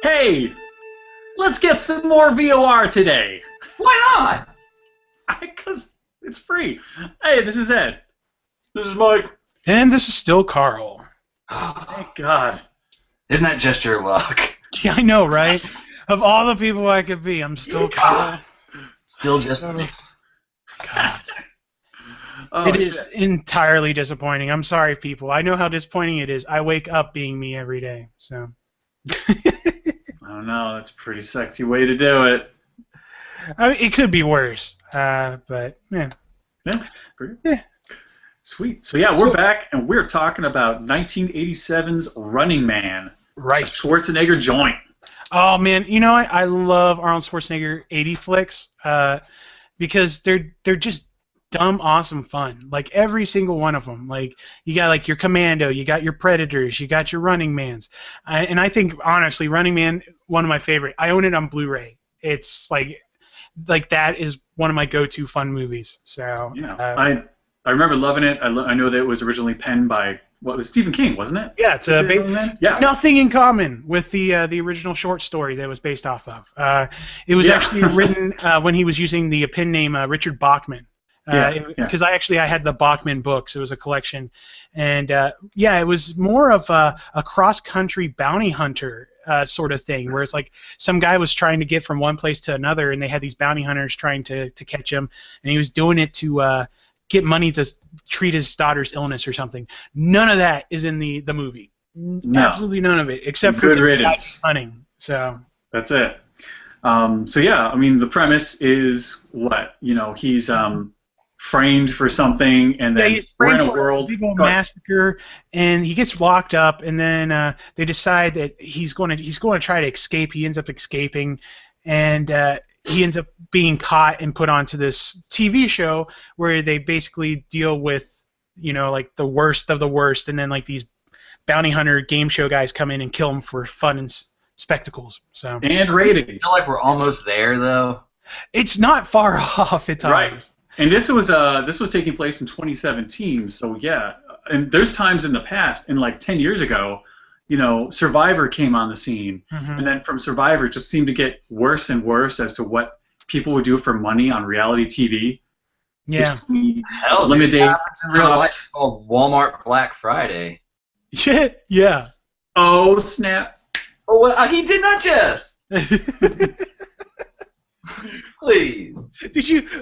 Hey, let's get some more VOR today. Why not? Because it's free. Hey, this is Ed. This is Mike. And this is still Carl. Thank God. Isn't that just your luck? Yeah, I know, right? Of all the people I could be, I'm still Carl. Still just me. God. Oh, It is shit. entirely disappointing. I'm sorry, people. I know how disappointing it is. I wake up being me every day, so. I don't know. That's a pretty sexy way to do it. I mean, it could be worse, but yeah. Yeah, pretty. Yeah. Sweet. So yeah, we're back, and we're talking about 1987's Running Man, a Right. Schwarzenegger joint. Oh man, you know what? I love Arnold Schwarzenegger 80 flicks because they're just dumb, awesome fun. Like every single one of them. Like you got like your Commando, you got your Predators, you got your Running Mans, and I think honestly, Running Man, one of my favorite. I own it on Blu-ray. It's like that is one of my go-to fun movies. So Yeah, I remember loving it. I know that it was originally penned by Stephen King, wasn't it? yeah, it's Yeah. nothing in common with the original short story that it was based off of. It was actually written when he was using the pen name Richard Bachman. Because I had the Bachman books. It was a collection, and it was more of a cross-country bounty hunter sort of thing, where it's like some guy was trying to get from one place to another, and they had these bounty hunters trying to catch him, and he was doing it to get money to treat his daughter's illness or something. None of that is in the movie. No. Absolutely none of it, except for Good the riddance. hunting. So That's it. So yeah, I mean, the premise is what? He's framed for something, and then he's we're in framed a for world. illegal Go ahead. massacre, and he gets locked up, and then they decide that he's going to try to escape. He ends up escaping, and he ends up being caught and put onto this TV show where they basically deal with like the worst of the worst, and then like these bounty hunter game show guys come in and kill him for fun and spectacles. So And ratings. I feel like we're almost there, though. it's not far off at times. Right. And this was taking place in 2017. So yeah, and there's times in the past, and like 10 years ago, Survivor came on the scene, and then from Survivor it just seemed to get worse and worse as to what people would do for money on reality TV. Yeah. Hell, Limited dude, that happens in real life. drops. It's called Walmart Black Friday. Yeah. Oh snap! Oh, well, he did not just. Please.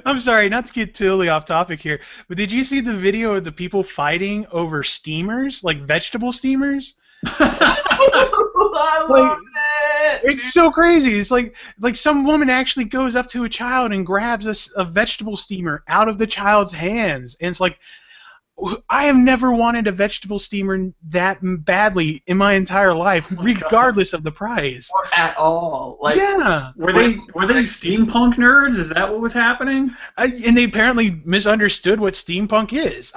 I'm sorry, not to get totally off topic here, but did you see the video of the people fighting over steamers, like vegetable steamers? I love it. It's so crazy. It's like some woman actually goes up to a child and grabs a vegetable steamer out of the child's hands, and it's like, I have never wanted a vegetable steamer that badly in my entire life, regardless of the price. Or at all. Like, Were they steampunk nerds? Is that what was happening? And they apparently misunderstood what steampunk is.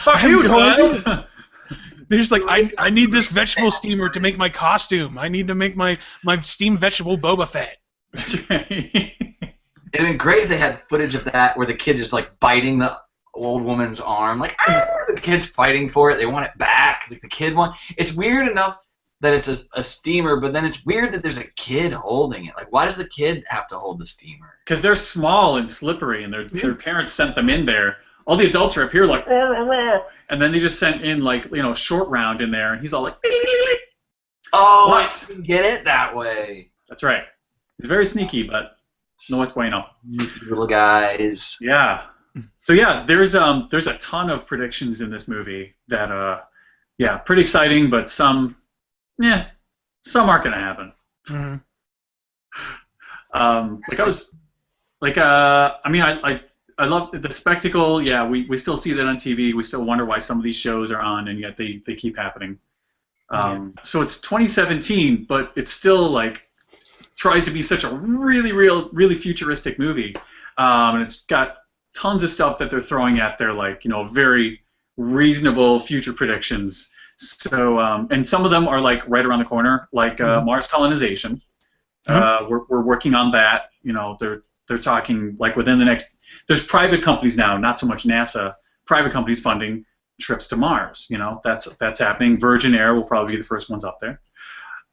Fuck you, child. They're just like, I need this vegetable steamer to make my costume. I need to make my steamed vegetable Boba Fett. That's right. it'd been great if they had footage of that where the kid is like biting the old woman's arm, like the kid's fighting for it. They want it back. Like the kid want. It's weird enough that it's a steamer, but then it's weird that there's a kid holding it. Like, why does the kid have to hold the steamer? Because they're small and slippery, and their parents sent them in there. All the adults are up here like, and then they just sent in like Short Round in there, and he's all like, Oh, What? I didn't get it that way. That's right. He's very sneaky, but no es bueno. You little guys. Yeah. So yeah, there's a ton of predictions in this movie that pretty exciting, but some aren't gonna happen. Mm-hmm. I love the spectacle. Yeah, we still see that on TV. We still wonder why some of these shows are on, and yet they keep happening. So it's 2017, but it still like tries to be such a really futuristic movie, and it's got tons of stuff that they're throwing at their very reasonable future predictions. So and some of them are like right around the corner, like Mars colonization. We're working on that. They're talking like within the next. There's private companies now, not so much NASA. Private companies funding trips to Mars. That's happening. Virgin Air will probably be the first ones up there.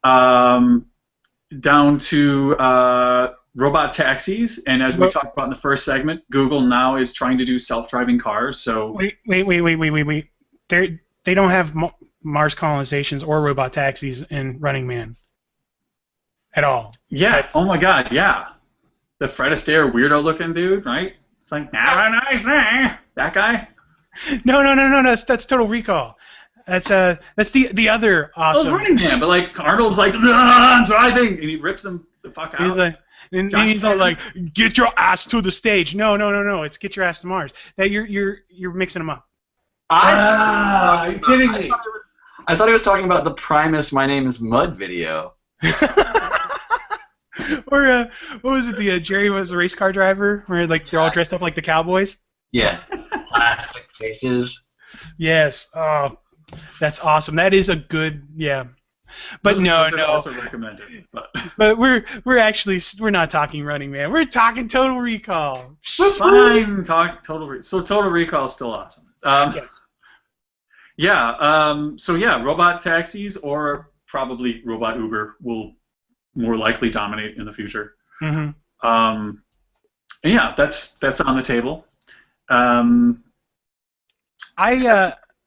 down to robot taxis, and as we talked about in the first segment, Google now is trying to do self-driving cars. So wait. They don't have Mars colonizations or robot taxis in Running Man at all. Yeah. Oh my God. Yeah. The Fred Astaire weirdo-looking dude, right? It's like, nice, that guy. No. That's Total Recall. That's the other awesome. Well, it's Running Man, but like Arnold's like, I'm driving, and he rips them the fuck out. He's like, and he's all like, get your ass to the stage. No. It's get your ass to Mars. That you're mixing them up. Are you kidding me? I thought he was talking about the Primus "My Name Is Mud" video. Or what was it? The Jerry was a race car driver, where like they're all dressed up like the cowboys. Yeah, plastic faces. Yes. Oh, that's awesome. That is a good But those no. Are also recommended. But we're not talking Running Man. We're talking Total Recall. Fine. Total Recall is still awesome. Yes. Yeah. So yeah, robot taxis or probably robot Uber will more likely dominate in the future. Mm-hmm. And yeah, that's on the table. Oh,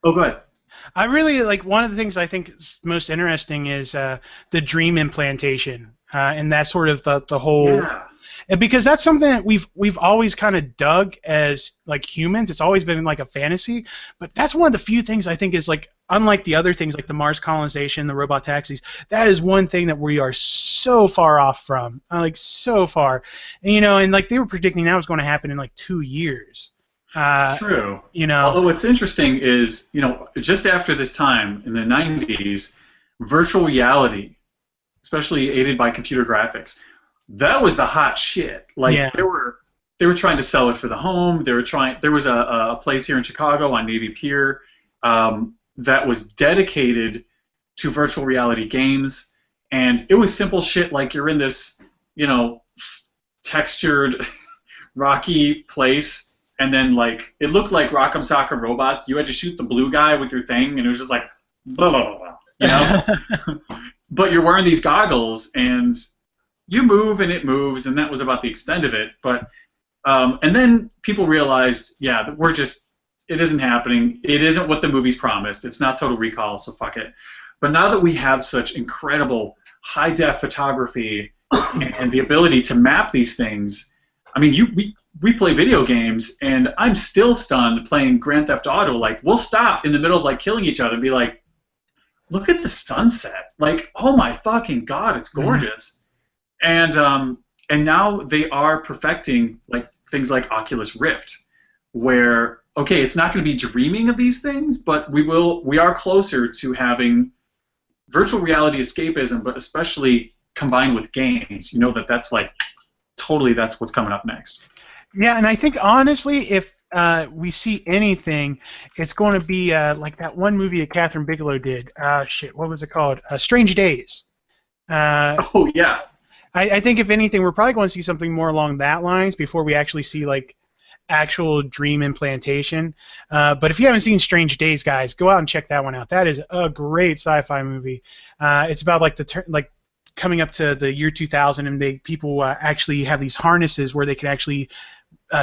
go ahead. I really like one of the things I think is most interesting is the dream implantation and that sort of the whole. Yeah. Because that's something that we've always kind of dug as like humans. It's always been like a fantasy, but that's one of the few things I think is like unlike the other things like the Mars colonization, the robot taxis. That is one thing that we are so far off from, like so far, and and like they were predicting that was going to happen in like 2 years. True. Although what's interesting is just after this time in the 90s, virtual reality, especially aided by computer graphics. That was the hot shit. Like they were trying to sell it for the home. There was a place here in Chicago on Navy Pier that was dedicated to virtual reality games, and it was simple shit like you're in this, textured, rocky place, and then like it looked like Rock'em Sock'em Robots. You had to shoot the blue guy with your thing, and it was just like blah blah blah, But you're wearing these goggles and you move and it moves, and that was about the extent of it. But and then people realized, that it isn't happening. It isn't what the movies promised. It's not Total Recall, so fuck it. But now that we have such incredible high-def photography and the ability to map these things, I mean, we play video games, and I'm still stunned playing Grand Theft Auto. Like, we'll stop in the middle of like killing each other and be like, look at the sunset. Like, oh my fucking God, it's gorgeous. And now they are perfecting like things like Oculus Rift, where it's not going to be dreaming of these things, but we are closer to having virtual reality escapism, but especially combined with games. That's like totally that's what's coming up next. Yeah, and I think honestly, if we see anything, it's going to be like that one movie that Catherine Bigelow did. What was it called? Strange Days. Oh yeah. I think if anything, we're probably going to see something more along that lines before we actually see like actual dream implantation. But if you haven't seen Strange Days, guys, go out and check that one out. That is a great sci-fi movie. It's about like coming up to the year 2000, and people actually have these harnesses where they can actually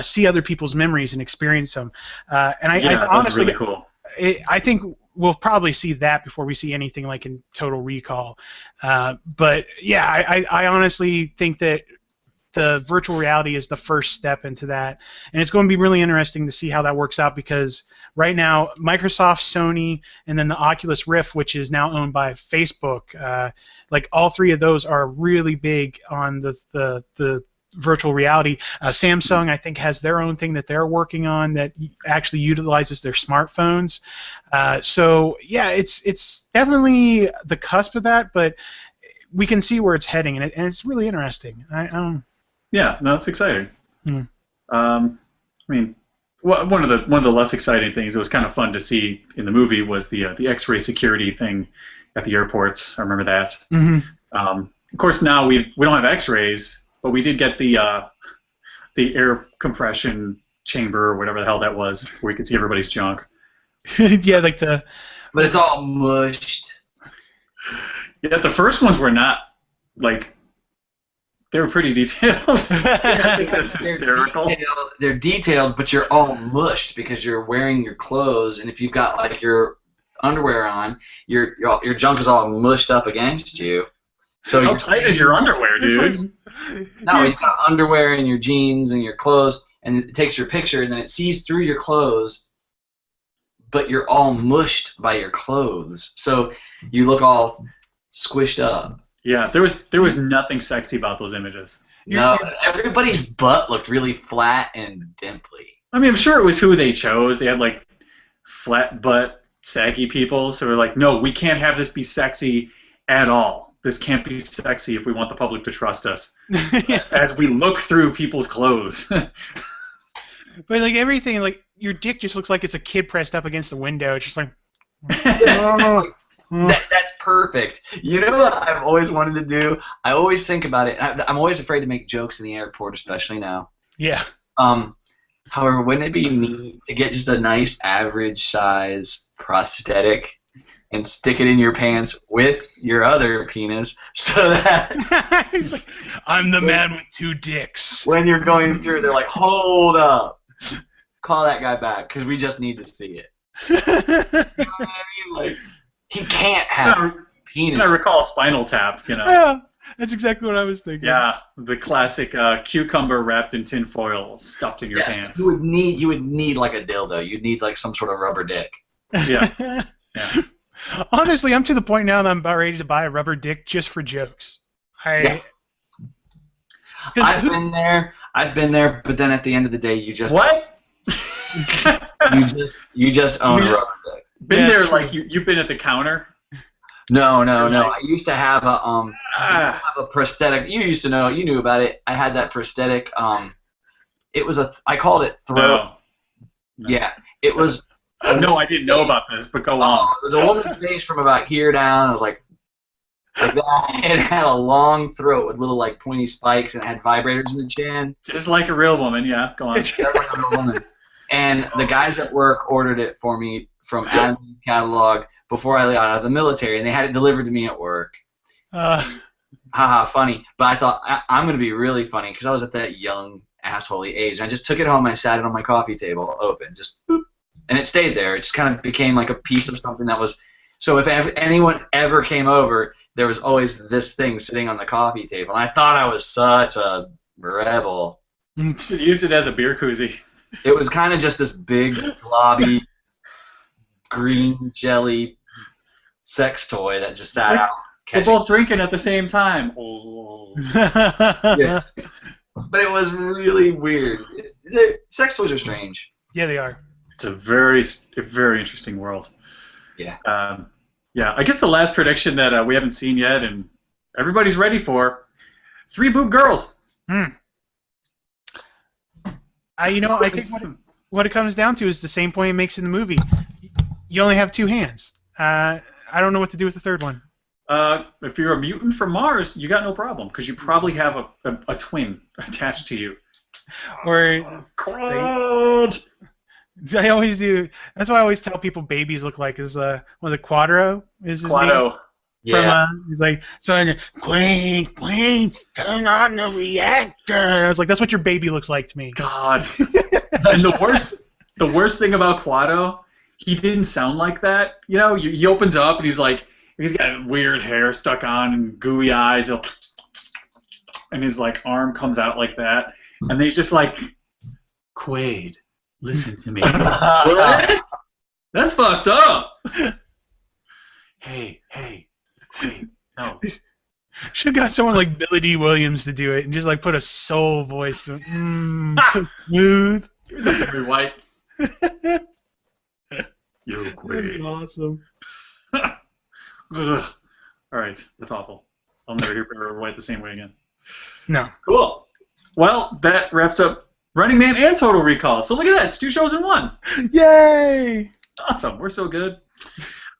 see other people's memories and experience them. And I honestly, really cool. I think we'll probably see that before we see anything like in Total Recall. But yeah, I honestly think that the virtual reality is the first step into that, and it's going to be really interesting to see how that works out, because right now Microsoft, Sony, and then the Oculus Rift, which is now owned by Facebook, like all three of those are really big on the virtual reality. Samsung, I think, has their own thing that they're working on that actually utilizes their smartphones. So yeah, it's definitely the cusp of that, but we can see where it's heading, and it's really interesting. Yeah, no, it's exciting. I mean, one of the less exciting things, it was kind of fun to see in the movie, was the X-ray security thing at the airports. I remember that. Mm-hmm. Of course, now we don't have X-rays, but we did get the air compression chamber or whatever the hell that was, where you could see everybody's junk. Yeah, like But it's all mushed. Yeah, the first ones were not like they were pretty detailed. I think that's hysterical. They're detailed, but you're all mushed because you're wearing your clothes, and if you've got like your underwear on, your junk is all mushed up against you. So how tight is your underwear, dude? No, you've got underwear and your jeans and your clothes, and it takes your picture, and then it sees through your clothes, but you're all mushed by your clothes, so you look all squished up. Yeah, there was nothing sexy about those images. No, everybody's butt looked really flat and dimply. I mean, I'm sure it was who they chose. They had like flat butt, saggy people, so they're like, no, we can't have this be sexy at all. This can't be sexy if we want the public to trust us. As we look through people's clothes. But like everything, like your dick just looks like it's a kid pressed up against the window. It's just like. That's perfect. You know what I've always wanted to do? I always think about it. I'm always afraid to make jokes in the airport, especially now. Yeah. However, wouldn't it be neat to get just a nice average size prosthetic and stick it in your pants with your other penis so that He's like, I'm the man with two dicks. when you're going through, they're like, hold up. Call that guy back because we just need to see it. You know what I mean? Like, he can't have penis. I recall Spinal Tap, you know. Yeah, that's exactly what I was thinking. Yeah, the classic cucumber wrapped in tin foil stuffed in your pants. You would need like a dildo. You'd need like some sort of rubber dick. Yeah. Yeah. Honestly, I'm to the point now that I'm about ready to buy a rubber dick just for jokes. I've been there, but then at the end of the day, you just What? you just own a rubber dick. Been there like you've been at the counter? No. I used to have a prosthetic. You used to know. You knew about it. I had that prosthetic. It was I called it throat. No. Yeah, it was. No, I didn't know about this, but go on. It was a woman's face from about here down. It was like that. It had a long throat with little like pointy spikes, and it had vibrators in the chin. Just like a real woman, yeah. Go on. Just like a real woman. And the guys at work ordered it for me from Adam's catalog before I got out of the military, and they had it delivered to me at work. Haha, funny. But I thought I'm going to be really funny because I was at that young assholey age. I just took it home. I sat it on my coffee table, open, just boop, and it stayed there. It just kind of became like a piece of something that was. So if anyone ever came over, there was always this thing sitting on the coffee table, and I thought I was such a rebel. You should have used it as a beer koozie. It was kind of just this big, globby, green jelly sex toy that just sat out. We're both drinking at the same time. Oh. Yeah. But it was really weird. Sex toys are strange. Yeah, they are. It's a very interesting world. Yeah. Yeah. I guess the last prediction that we haven't seen yet and everybody's ready for: 3 boob girls. I think what it comes down to is the same point it makes in the movie. You only have 2 hands. I don't know what to do with the third one. If you're a mutant from Mars, you got no problem because you probably have a twin attached to you. Or I always do. That's why I always tell people babies look like was it Quadro? Is his name? Yeah. He's like, so Queen, turn on the reactor. I was like, that's what your baby looks like to me. God. And the worst thing about Quado, he didn't sound like that. You know, he opens up and he's like, he's got weird hair stuck on and gooey eyes, and his like arm comes out like that, and then he's just like, Quaid, listen to me. What? That's fucked up. Hey, Quaid, no. Should have got someone like Billy D. Williams to do it and just like put a soul voice to it. So smooth. He was very white. Yo, Quaid. Awesome. Ugh. All right, that's awful. I'll never hear Barry White the same way again. No. Cool. Well, that wraps up Running Man and Total Recall. So look at that, it's 2 shows in 1. Yay! Awesome, we're so good.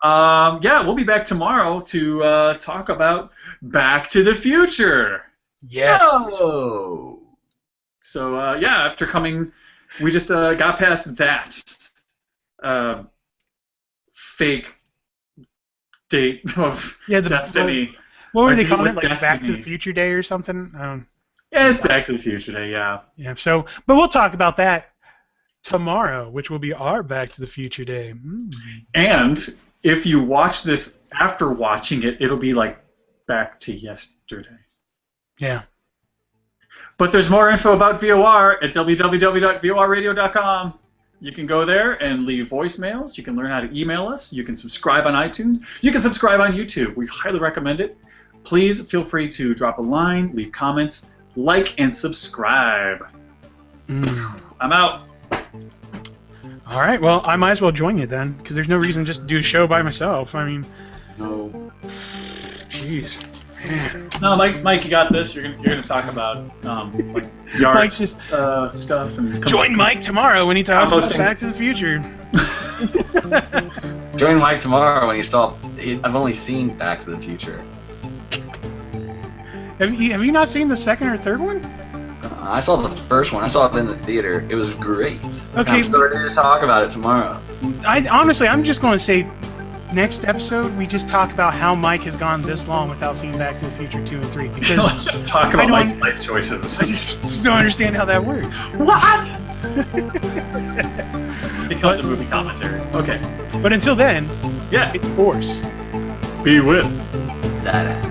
Yeah, we'll be back tomorrow to talk about Back to the Future. Yes. Oh. So yeah, after we just got past that fake date of Destiny. What were Or they do calling it? with Like Back to the Destiny. Future Day or something? Yeah, it's Back to the Future Day, yeah. Yeah. So, but we'll talk about that tomorrow, which will be our Back to the Future Day. And if you watch this after watching it, it'll be like back to yesterday. Yeah. But there's more info about VOR at www.vorradio.com. You can go there and leave voicemails. You can learn how to email us. You can subscribe on iTunes. You can subscribe on YouTube. We highly recommend it. Please feel free to drop a line, leave comments, like, and subscribe. I'm out. All right. Well, I might as well join you then, because there's no reason just to do a show by myself. I mean, No. jeez. Man. No, Mike, you got this. You're gonna talk about like yard Mike's just stuff and join Mike tomorrow when he talks about composting. Back to the Future. Join Mike tomorrow when you stop. I've only seen Back to the Future. Have you not seen the second or third one? I saw the first one. I saw it in the theater. It was great. Okay. I'm starting to talk about it tomorrow. Honestly, I'm just going to say, next episode we just talk about how Mike has gone this long without seeing Back to the Future 2 and 3. Because Let's just talk about I Mike's don't- life choices. I just don't understand how that works. What? Becomes a movie commentary. Okay. But until then, Yeah. it's Force. Be with. That ass.